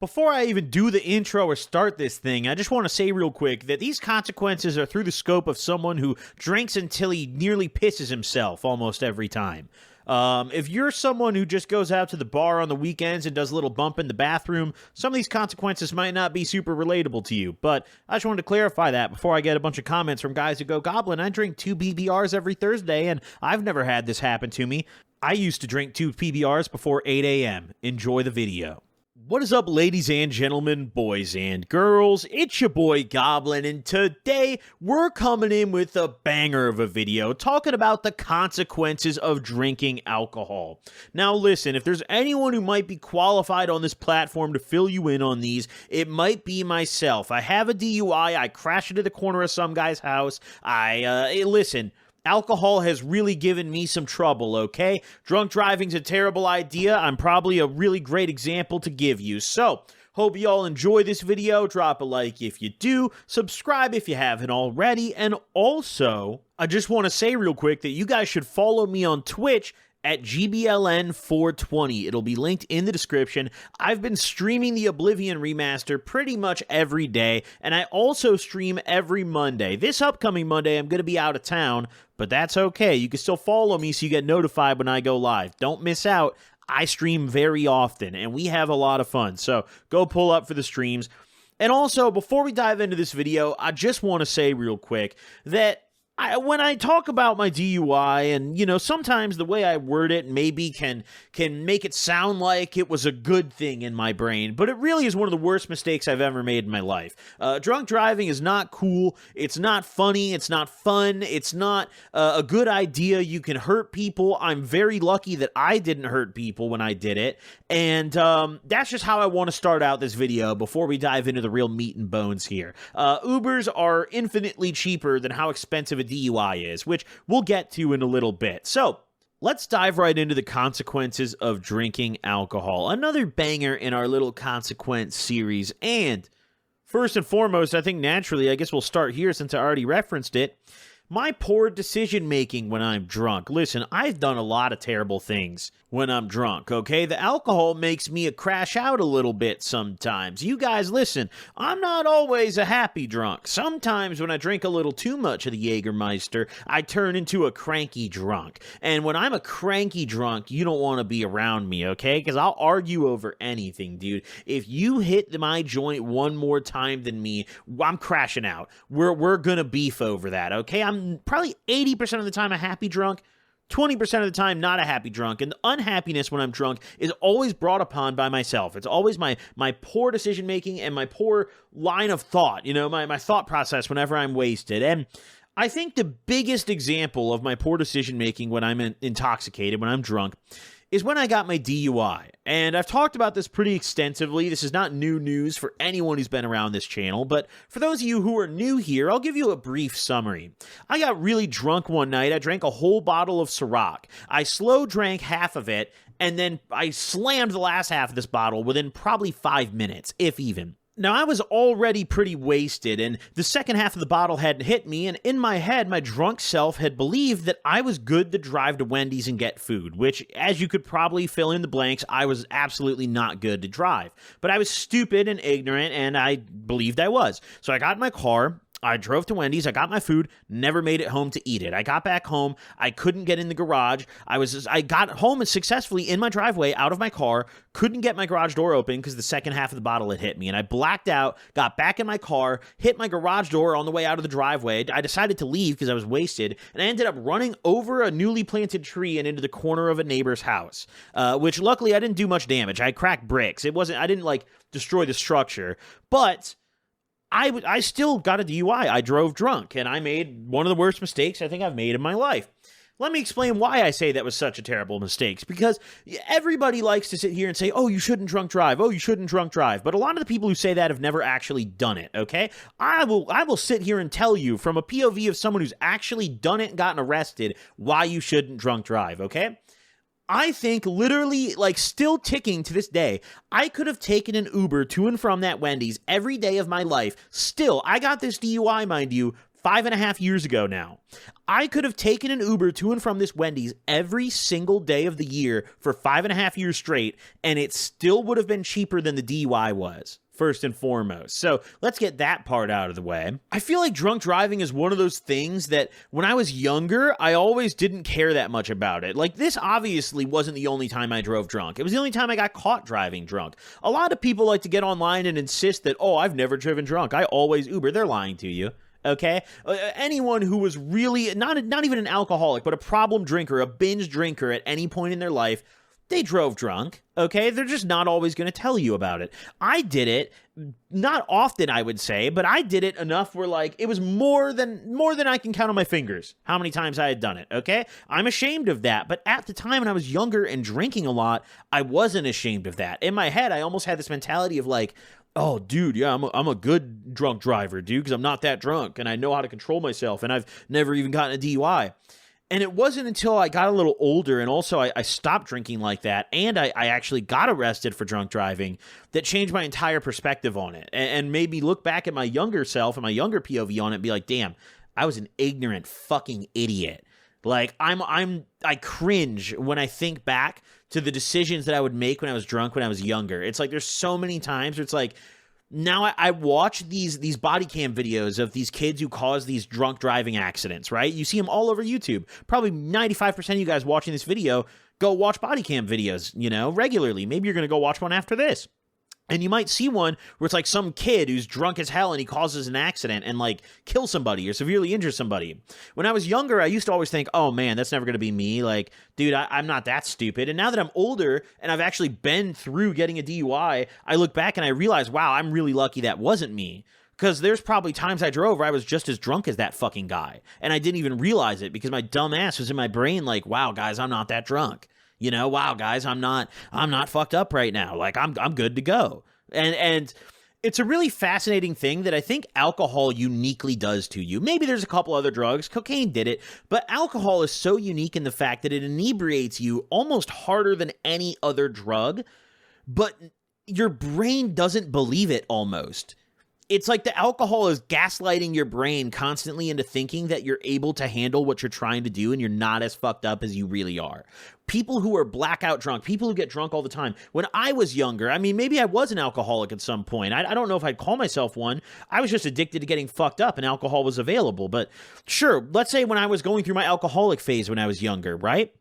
Before I even do the intro or start this thing, I just want to say real quick that these consequences are through the scope of someone who drinks until he nearly pisses himself almost every time. If you're someone who just goes out to the bar on the weekends and does a little bump in the bathroom, some of these consequences might not be super relatable to you, but I just wanted to clarify that before I get a bunch of comments from guys who go, Goblin, I drink 2 PBRs every Thursday, and I've never had this happen to me. I used to drink 2 PBRs before 8 a.m. Enjoy the video. What is up, ladies and gentlemen, boys and girls? It's your boy Goblin, and today we're coming in with a banger of a video talking about the consequences of drinking alcohol. Now listen, if there's anyone who might be qualified on this platform to fill you in on these, it might be myself. I have a DUI, I crashed into the corner of some guy's house, listen, alcohol has really given me some trouble, okay? Drunk driving's a terrible idea. I'm probably a really great example to give you. So, hope you all enjoy this video. Drop a like if you do. Subscribe if you haven't already. And also, I just want to say real quick that you guys should follow me on Twitch at GBLN420. It'll be linked in the description. I've been streaming the Oblivion remaster pretty much every day, and I also stream every Monday. This upcoming Monday, I'm going to be out of town, but that's okay. You can still follow me so you get notified when I go live. Don't miss out. I stream very often, and we have a lot of fun, so go pull up for the streams. And also, before we dive into this video, I just want to say real quick that when I talk about my DUI, and, you know, sometimes the way I word it maybe can make it sound like it was a good thing in my brain, but it really is one of the worst mistakes I've ever made in my life. Drunk driving is not cool, it's not funny, it's not fun, it's not a good idea. You can hurt people. I'm very lucky that I didn't hurt people when I did it, and that's just how I want to start out this video before we dive into the real meat and bones here. Ubers are infinitely cheaper than how expensive a DUI is, which we'll get to in a little bit. So, let's dive right into the consequences of drinking alcohol. Another banger in our little consequence series. And first and foremost, I think naturally, I guess we'll start here since I already referenced it. My poor decision making when I'm drunk. Listen, I've done a lot of terrible things when I'm drunk, okay? The alcohol makes me crash out a little bit sometimes. You guys, listen, I'm not always a happy drunk. Sometimes when I drink a little too much of the Jägermeister, I turn into a cranky drunk. And when I'm a cranky drunk, you don't want to be around me, okay? Because I'll argue over anything, dude. If you hit my joint one more time than me, I'm crashing out. We're gonna beef over that, okay? I'm probably 80% of the time a happy drunk, 20% of the time not a happy drunk, and the unhappiness when I'm drunk is always brought upon by myself. It's always my poor decision making and my poor line of thought, you know, my thought process whenever I'm wasted. And I think the biggest example of my poor decision making when I'm intoxicated, when I'm drunk, is when I got my DUI. And I've talked about this pretty extensively. This is not new news for anyone who's been around this channel, but for those of you who are new here, I'll give you a brief summary. I got really drunk one night. I drank a whole bottle of Ciroc. I slow drank half of it, and then I slammed the last half of this bottle within probably 5 minutes, if even. Now, I was already pretty wasted, and the second half of the bottle hadn't hit me, and in my head, my drunk self had believed that I was good to drive to Wendy's and get food, which, as you could probably fill in the blanks, I was absolutely not good to drive. But I was stupid and ignorant, and I believed I was. So I got in my car, I drove to Wendy's, I got my food, never made it home to eat it. I got back home, I couldn't get in the garage. I got home successfully in my driveway out of my car, couldn't get my garage door open because the second half of the bottle had hit me. And I blacked out, got back in my car, hit my garage door on the way out of the driveway. I decided to leave because I was wasted, and I ended up running over a newly planted tree and into the corner of a neighbor's house, which luckily I didn't do much damage. I cracked bricks. I didn't like destroy the structure, but I still got a DUI. I drove drunk, and I made one of the worst mistakes I think I've made in my life. Let me explain why I say that was such a terrible mistake. Because everybody likes to sit here and say, oh, you shouldn't drunk drive. Oh, you shouldn't drunk drive. But a lot of the people who say that have never actually done it, okay? I will sit here and tell you from a POV of someone who's actually done it and gotten arrested why you shouldn't drunk drive, okay? I think literally, like, still ticking to this day, I could have taken an Uber to and from that Wendy's every day of my life. Still, I got this DUI, mind you, 5.5 years ago now. I could have taken an Uber to and from this Wendy's every single day of the year for 5.5 years straight, and it still would have been cheaper than the DUI was, first and foremost. So let's get that part out of the way. I feel like drunk driving is one of those things that when I was younger, I always didn't care that much about it. Like, this obviously wasn't the only time I drove drunk. It was the only time I got caught driving drunk. A lot of people like to get online and insist that, oh, I've never driven drunk. I always Uber. They're lying to you. Okay? Anyone who was really, not even an alcoholic, but a problem drinker, a binge drinker at any point in their life, they drove drunk, okay? They're just not always going to tell you about it. I did it, not often, I would say, but I did it enough where, like, it was more than I can count on my fingers how many times I had done it, okay? I'm ashamed of that, but at the time when I was younger and drinking a lot, I wasn't ashamed of that. In my head, I almost had this mentality of, like, oh, dude, yeah, I'm a good drunk driver, dude, because I'm not that drunk, and I know how to control myself, and I've never even gotten a DUI. And it wasn't until I got a little older, and also I stopped drinking like that, and I actually got arrested for drunk driving, that changed my entire perspective on it, and made me look back at my younger self and my younger POV on it and be like, damn, I was an ignorant fucking idiot. Like, I cringe when I think back to the decisions that I would make when I was drunk when I was younger. It's like there's so many times where it's like, now I watch these body cam videos of these kids who cause these drunk driving accidents, right? You see them all over YouTube. Probably 95% of you guys watching this video go watch body cam videos, regularly. Maybe you're going to go watch one after this. And you might see one where it's like some kid who's drunk as hell and he causes an accident and like kills somebody or severely injures somebody. When I was younger, I used to always think, oh man, that's never going to be me. Like, dude, I'm not that stupid. And now that I'm older and I've actually been through getting a DUI, I look back and I realize, wow, I'm really lucky that wasn't me. Because there's probably times I drove where I was just as drunk as that fucking guy. And I didn't even realize it because my dumb ass was in my brain like, wow, guys, I'm not that drunk. Wow, guys, I'm not fucked up right now. Like, I'm good to go. And it's a really fascinating thing that I think alcohol uniquely does to you. Maybe there's a couple other drugs. Cocaine did it. But alcohol is so unique in the fact that it inebriates you almost harder than any other drug. But your brain doesn't believe it almost. It's like the alcohol is gaslighting your brain constantly into thinking that you're able to handle what you're trying to do and you're not as fucked up as you really are. People who are blackout drunk, people who get drunk all the time. When I was younger, I mean, maybe I was an alcoholic at some point. I don't know if I'd call myself one. I was just addicted to getting fucked up and alcohol was available. But sure, let's say when I was going through my alcoholic phase when I was younger, right?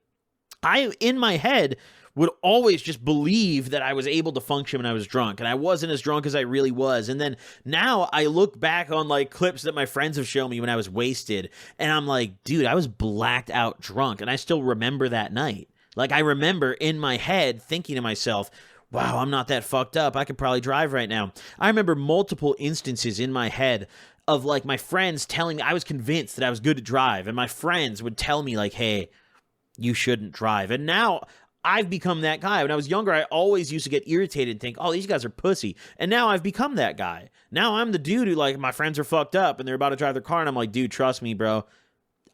In my head, would always just believe that I was able to function when I was drunk, and I wasn't as drunk as I really was. And then now I look back on like clips that my friends have shown me when I was wasted, and I'm like, dude, I was blacked out drunk, and I still remember that night. Like, I remember in my head thinking to myself, wow, I'm not that fucked up. I could probably drive right now. I remember multiple instances in my head of like my friends telling me I was convinced that I was good to drive, and my friends would tell me like, hey, you shouldn't drive. And now I've become that guy. When I was younger, I always used to get irritated and think, oh, these guys are pussy. And now I've become that guy. Now I'm the dude who, like, my friends are fucked up and they're about to drive their car, and I'm like, dude, trust me, bro.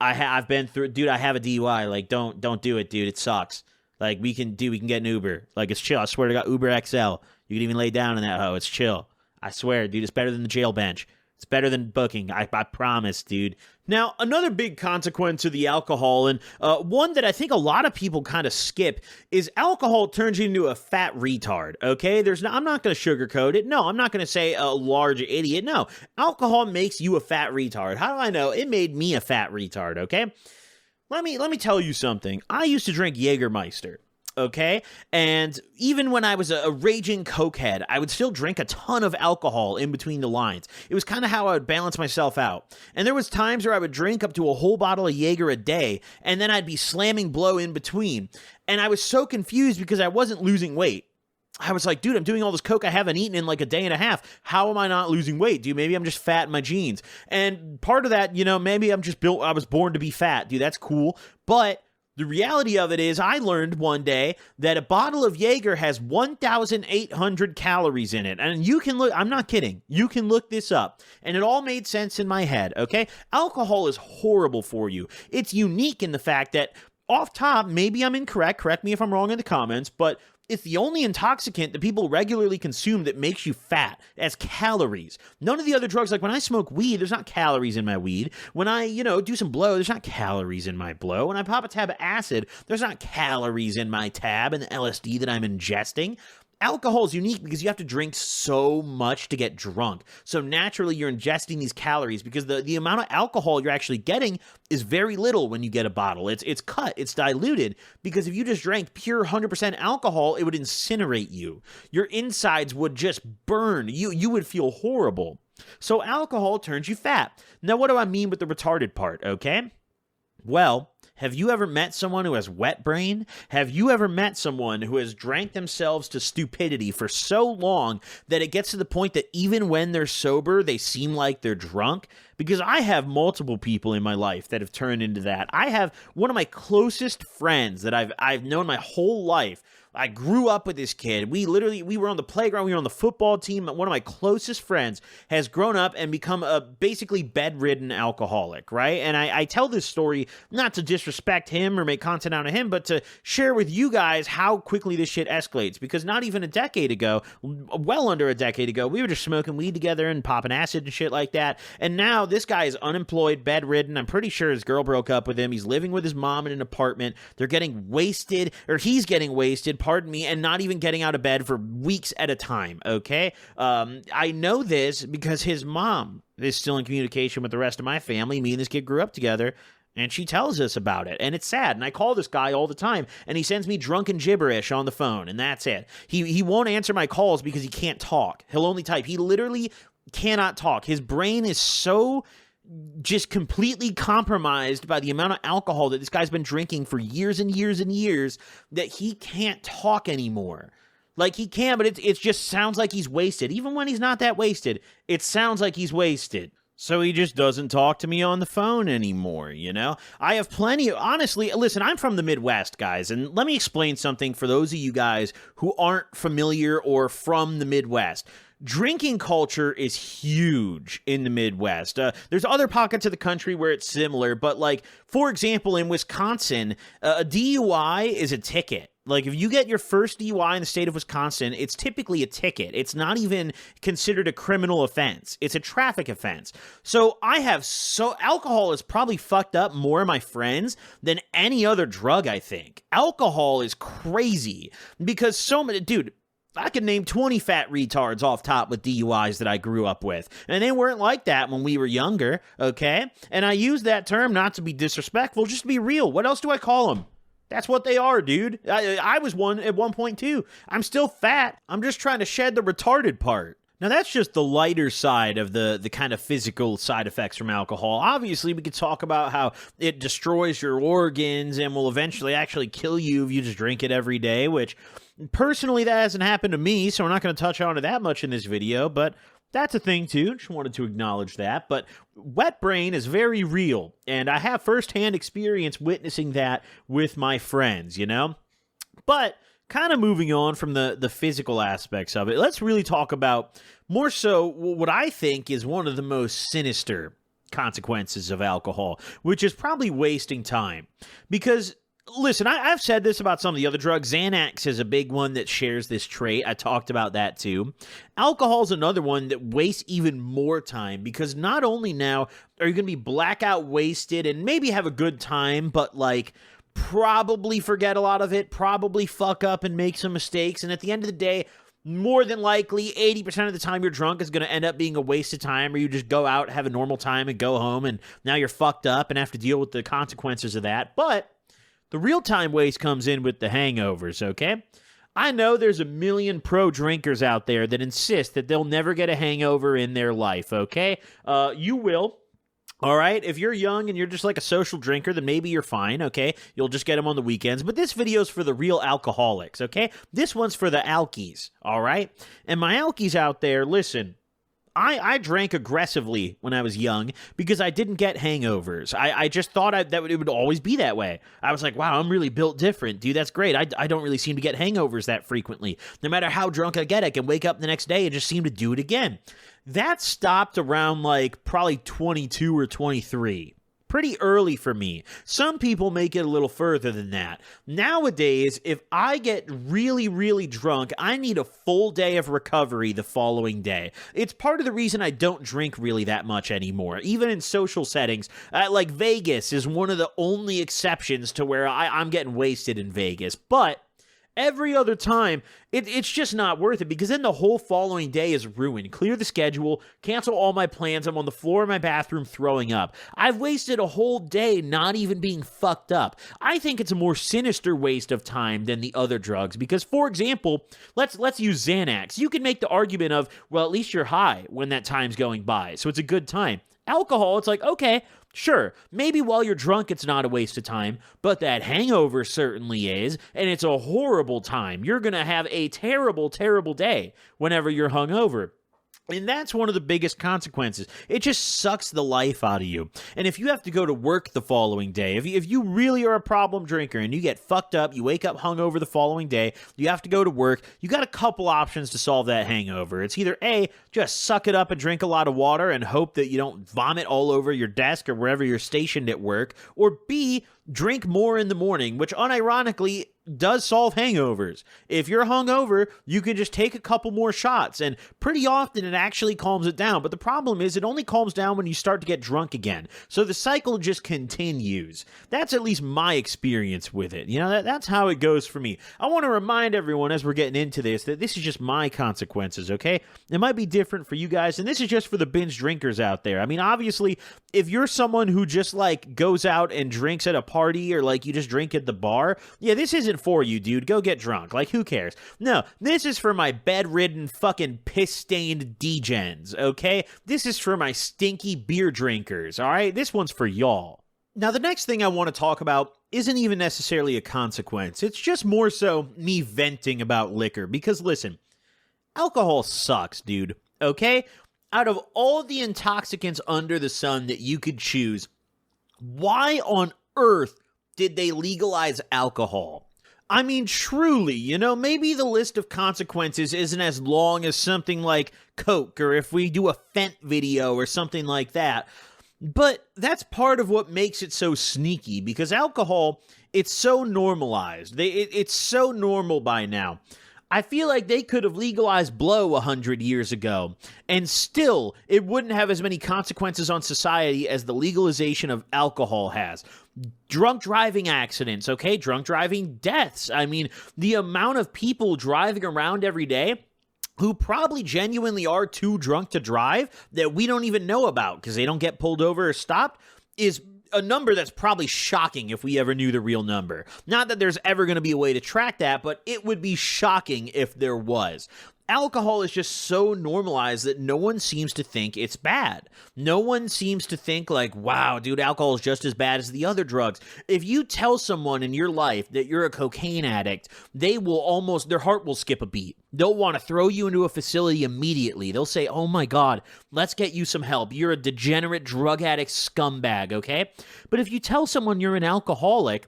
I've been through, dude, I have a DUI. Like, don't do it, dude. It sucks. Like, we can get an Uber. Like, it's chill. I swear to God, Uber XL. You can even lay down in that hoe. It's chill. I swear, dude, it's better than the jail bench. It's better than booking. I promise, dude. Now, another big consequence of the alcohol, and one that I think a lot of people kind of skip, is alcohol turns you into a fat retard, okay? I'm not going to sugarcoat it. No, I'm not going to say a large idiot. No, alcohol makes you a fat retard. How do I know? It made me a fat retard, okay? Let me tell you something. I used to drink Jägermeister. Okay? And even when I was a raging cokehead, I would still drink a ton of alcohol in between the lines. It was kind of how I would balance myself out. And there was times where I would drink up to a whole bottle of Jaeger a day, and then I'd be slamming blow in between. And I was so confused because I wasn't losing weight. I was like, dude, I'm doing all this coke I haven't eaten in like a day and a half. How am I not losing weight, dude? Maybe I'm just fat in my genes. And part of that, maybe I was born to be fat, dude. That's cool. But the reality of it is I learned one day that a bottle of Jaeger has 1,800 calories in it. And you can look, I'm not kidding. You can look this up. And it all made sense in my head, okay? Alcohol is horrible for you. It's unique in the fact that off top, maybe I'm incorrect, correct me if I'm wrong in the comments, but it's the only intoxicant that people regularly consume that makes you fat as calories. None of the other drugs, like when I smoke weed, there's not calories in my weed. When I, do some blow, there's not calories in my blow. When I pop a tab of acid, there's not calories in my tab and the LSD that I'm ingesting. Alcohol is unique because you have to drink so much to get drunk. So naturally, you're ingesting these calories because the amount of alcohol you're actually getting is very little when you get a bottle. It's cut, it's diluted, because if you just drank pure 100% alcohol, it would incinerate you. Your insides would just burn. You would feel horrible. So alcohol turns you fat. Now, what do I mean with the retarded part, okay? Well, have you ever met someone who has wet brain? Have you ever met someone who has drank themselves to stupidity for so long that it gets to the point that even when they're sober, they seem like they're drunk? Because I have multiple people in my life that have turned into that. I have one of my closest friends that I've known my whole life. I grew up with this kid. We were on the playground. We were on the football team. One of my closest friends has grown up and become a basically bedridden alcoholic, right? And I tell this story not to disrespect him or make content out of him, but to share with you guys how quickly this shit escalates. Because not even a decade ago, well under a decade ago, we were just smoking weed together and popping acid and shit like that. And now this guy is unemployed, bedridden. I'm pretty sure his girl broke up with him. He's living with his mom in an apartment. They're getting wasted, or he's getting wasted, pardon me, and not even getting out of bed for weeks at a time, okay? I know this because his mom is still in communication with the rest of my family. Me and this kid grew up together, and she tells us about it, and it's sad. And I call this guy all the time, and he sends me drunken gibberish on the phone, and that's it. He won't answer my calls because he can't talk. He'll only type. He literally cannot talk. His brain is so just completely compromised by the amount of alcohol that this guy's been drinking for years and years and years that he can't talk anymore. Like, he can, but it just sounds like he's wasted. Even when he's not that wasted, it sounds like he's wasted. So he just doesn't talk to me on the phone anymore, I have plenty of, honestly, listen, I'm from the Midwest, guys, and let me explain something for those of you guys who aren't familiar or from the Midwest. Drinking culture is huge in the Midwest. There's other pockets of the country where it's similar, but like, for example, in Wisconsin, a DUI is a ticket. Like, if you get your first DUI in the state of Wisconsin, it's typically a ticket. It's not even considered a criminal offense. It's a traffic offense. So alcohol has probably fucked up more of my friends than any other drug, I think. Alcohol is crazy because dude, I could name 20 fat retards off top with DUIs that I grew up with. And they weren't like that when we were younger, okay? And I use that term not to be disrespectful, just to be real. What else do I call them? That's what they are, dude. I was one at one point too. I'm still fat. I'm just trying to shed the retarded part. Now, that's just the lighter side of the kind of physical side effects from alcohol. Obviously, we could talk about how it destroys your organs and will eventually actually kill you if you just drink it every day, which personally, that hasn't happened to me, so we're not going to touch on it that much in this video, but that's a thing too. Just wanted to acknowledge that. But wet brain is very real, and I have firsthand experience witnessing that with my friends, But kind of moving on from the physical aspects of it, let's really talk about more so what I think is one of the most sinister consequences of alcohol, which is probably wasting time. Because listen, I've said this about some of the other drugs. Xanax is a big one that shares this trait. I talked about that too. Alcohol is another one that wastes even more time because not only now are you going to be blackout wasted and maybe have a good time, but like probably forget a lot of it, probably fuck up and make some mistakes. And at the end of the day, more than likely, 80% of the time you're drunk is going to end up being a waste of time, or you just go out, have a normal time, and go home, and now you're fucked up and have to deal with the consequences of that. But the real time waste comes in with the hangovers, okay? I know there's a million pro drinkers out there that insist that they'll never get a hangover in their life, okay? You will. All right, if you're young and you're just like a social drinker, then maybe you're fine, okay? You'll just get them on the weekends. But this video's for the real alcoholics, okay? This one's for the alkies, all right? And my alkies out there, listen, I drank aggressively when I was young because I didn't get hangovers. I just thought that it would always be that way. I was like, wow, I'm really built different. Dude, that's great. I don't really seem to get hangovers that frequently. No matter how drunk I get, I can wake up the next day and just seem to do it again. That stopped around like probably 22 or 23. pretty early for me. Some people make it a little further than that. Nowadays, if I get really, really drunk, I need a full day of recovery the following day. It's part of the reason I don't drink really that much anymore. Even in social settings, like Vegas is one of the only exceptions to where I'm getting wasted in Vegas. But every other time, it's just not worth it, because then the whole following day is ruined. Clear the schedule, cancel all my plans, I'm on the floor of my bathroom throwing up. I've wasted a whole day not even being fucked up. I think it's a more sinister waste of time than the other drugs, because, for example, let's use Xanax. You can make the argument of, well, at least you're high when that time's going by, so it's a good time. Alcohol, it's like, okay, sure, maybe while you're drunk it's not a waste of time, but that hangover certainly is, and it's a horrible time. You're going to have a terrible, terrible day whenever you're hungover. And that's one of the biggest consequences. It just sucks the life out of you. And if you have to go to work the following day, if you really are a problem drinker and you get fucked up, you wake up hungover the following day, you have to go to work, you got a couple options to solve that hangover. It's either A, just suck it up and drink a lot of water and hope that you don't vomit all over your desk or wherever you're stationed at work, or B, drink more in the morning, which unironically does solve hangovers. If you're hungover, you can just take a couple more shots, and pretty often it actually calms it down. But the problem is it only calms down when you start to get drunk again. So the cycle just continues. That's at least my experience with it. You know, that's how it goes for me. I want to remind everyone as we're getting into this that this is just my consequences, okay? It might be different for you guys, and this is just for the binge drinkers out there. I mean, obviously, if you're someone who just like goes out and drinks at a party, or like you just drink at the bar, yeah, this isn't for you, dude. Go get drunk. Like, who cares? No, this is for my bedridden, fucking piss-stained degens, okay? This is for my stinky beer drinkers, all right? This one's for y'all. Now, the next thing I want to talk about isn't even necessarily a consequence. It's just more so me venting about liquor, because listen, alcohol sucks, dude, okay? Out of all the intoxicants under the sun that you could choose, why on earth did they legalize alcohol? I mean, truly, you know, maybe the list of consequences isn't as long as something like Coke, or if we do a Fent video or something like that. But that's part of what makes it so sneaky, because alcohol, it's so normalized. It's so normal by now. I feel like they could have legalized blow 100 years ago, and still, it wouldn't have as many consequences on society as the legalization of alcohol has. Drunk driving accidents, okay? Drunk driving deaths. I mean, the amount of people driving around every day who probably genuinely are too drunk to drive that we don't even know about because they don't get pulled over or stopped is a number that's probably shocking if we ever knew the real number. Not that there's ever going to be a way to track that, but it would be shocking if there was. Alcohol is just so normalized that no one seems to think it's bad. No one seems to think like, wow, dude, alcohol is just as bad as the other drugs. If you tell someone in your life that you're a cocaine addict, their heart will skip a beat. They'll want to throw you into a facility immediately. They'll say, oh my God, let's get you some help. You're a degenerate drug addict scumbag, okay? But if you tell someone you're an alcoholic,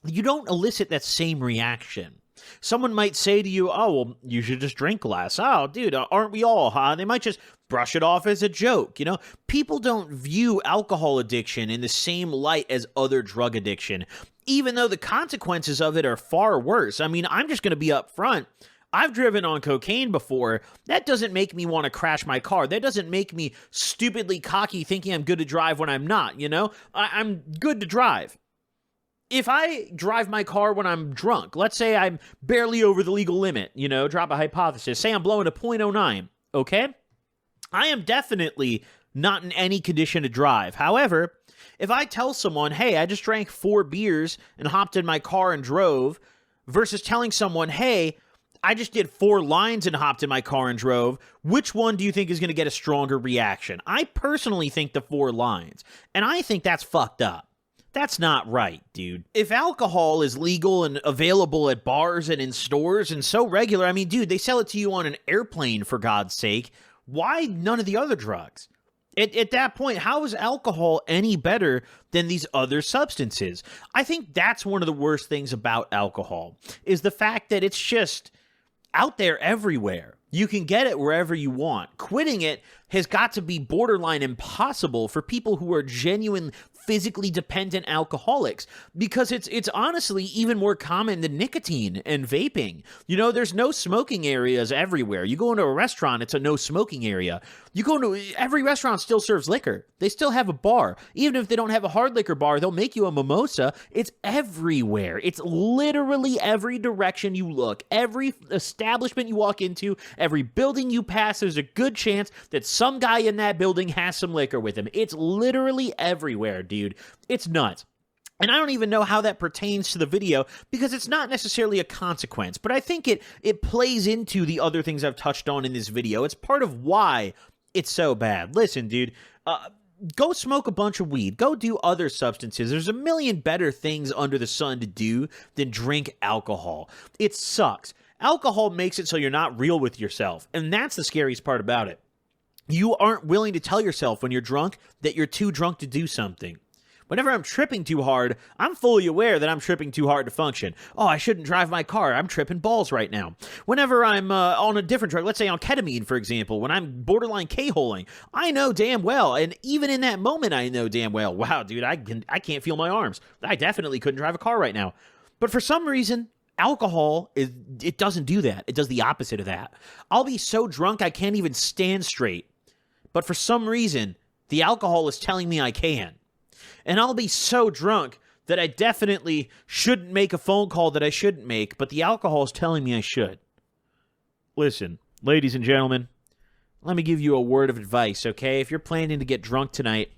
you don't elicit that same reaction. Someone might say to you, oh, well, you should just drink less. Oh, dude, aren't we all, huh? They might just brush it off as a joke, you know? People don't view alcohol addiction in the same light as other drug addiction, even though the consequences of it are far worse. I mean, I'm just going to be upfront. I've driven on cocaine before. That doesn't make me want to crash my car. That doesn't make me stupidly cocky thinking I'm good to drive when I'm not, you know? I'm good to drive. If I drive my car when I'm drunk, let's say I'm barely over the legal limit, you know, drop a hypothesis, say I'm blowing a .09, okay? I am definitely not in any condition to drive. However, if I tell someone, hey, I just drank 4 beers and hopped in my car and drove, versus telling someone, hey, I just did 4 lines and hopped in my car and drove, which one do you think is going to get a stronger reaction? I personally think the 4 lines, and I think that's fucked up. That's not right, dude. If alcohol is legal and available at bars and in stores and so regular, I mean, dude, they sell it to you on an airplane, for God's sake. Why none of the other drugs? At that point, how is alcohol any better than these other substances? I think that's one of the worst things about alcohol, is the fact that it's just out there everywhere. You can get it wherever you want. Quitting it has got to be borderline impossible for people who are genuine physically dependent alcoholics, because it's honestly even more common than nicotine and vaping. You know, there's no smoking areas everywhere. You go into a restaurant, it's a no smoking area. You go into every restaurant still serves liquor. They still have a bar. Even if they don't have a hard liquor bar, they'll make you a mimosa. It's everywhere. It's literally every direction you look. Every establishment you walk into, every building you pass, there's a good chance that some guy in that building has some liquor with him. It's literally everywhere, dude. It's nuts. And I don't even know how that pertains to the video, because it's not necessarily a consequence, but I think it plays into the other things I've touched on in this video. It's part of why it's so bad. Listen, dude, go smoke a bunch of weed. Go do other substances. There's a million better things under the sun to do than drink alcohol. It sucks. Alcohol makes it so you're not real with yourself, and that's the scariest part about it. You aren't willing to tell yourself when you're drunk that you're too drunk to do something. Whenever I'm tripping too hard, I'm fully aware that I'm tripping too hard to function. Oh, I shouldn't drive my car. I'm tripping balls right now. Whenever I'm on a different drug, let's say on ketamine, for example, when I'm borderline K-holing, I know damn well, and even in that moment, I know damn well, wow, dude, I can't feel my arms. I definitely couldn't drive a car right now. But for some reason, alcohol, it doesn't do that. It does the opposite of that. I'll be so drunk I can't even stand straight. But for some reason, the alcohol is telling me I can. And I'll be so drunk that I definitely shouldn't make a phone call that I shouldn't make, but the alcohol is telling me I should. Listen, ladies and gentlemen, let me give you a word of advice, okay? If you're planning to get drunk tonight,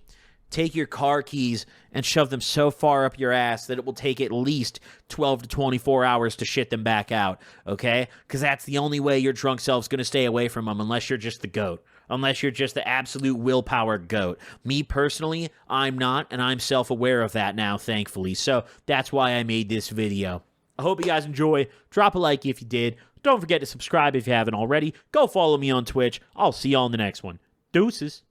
take your car keys and shove them so far up your ass that it will take at least 12 to 24 hours to shit them back out, okay? Because that's the only way your drunk self's going to stay away from them, unless you're just the goat. Unless you're just the absolute willpower goat. Me personally, I'm not, and I'm self-aware of that now, thankfully. So that's why I made this video. I hope you guys enjoy. Drop a like if you did. Don't forget to subscribe if you haven't already. Go follow me on Twitch. I'll see y'all in the next one. Deuces.